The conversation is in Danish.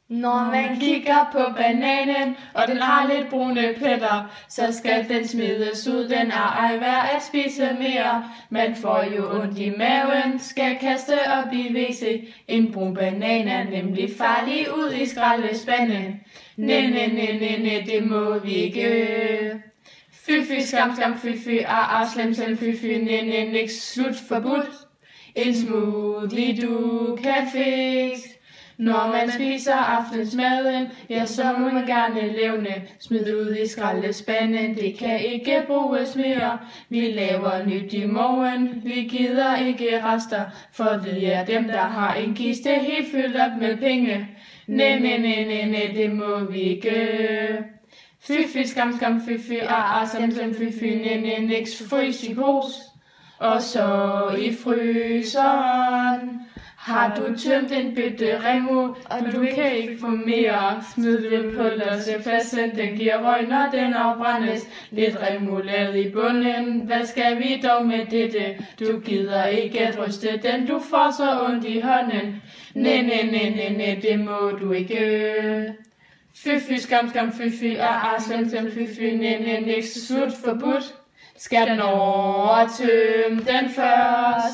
Når man kigger på bananen, og den har lidt brune pletter, så skal den smides ud, den er ej værd at spise mere. Man får jo ondt i maven, skal kaste op i WC. En brun banan er nemlig farlig ud i skraldespanden. Næ, det må vi ikke. Fy, skam, fy, slem, fy, næ, niks, slut, forbudt. En smoothie du kan fixe. Når man spiser aftensmaden, ja, så må man gerne levne. Smid det ud i skraldespanden, det kan ikke bruges mere. Vi laver nyt i morgen, vi gider ikke rester, for vi er dem, der har en kiste helt fyldt op med penge. Næ, det må vi ikke. Fy, skam, fy, slem, fy, næ, niks, frys i pos. Og så i fryseren har du tømt en bøtte Remo, og du kan ikke få mere. Smid det på låsepladsen, den giver røg, når den afbrændes. Lidt remoulade i bunden, hvad skal vi dog med dette? Du gider ikke at ryste den, du får så ondt i hånden. Næ, det må du ikke. Fy, skam, fy, slem, fy, næ, niks, slut, forbudt. Skal den over tømme den først?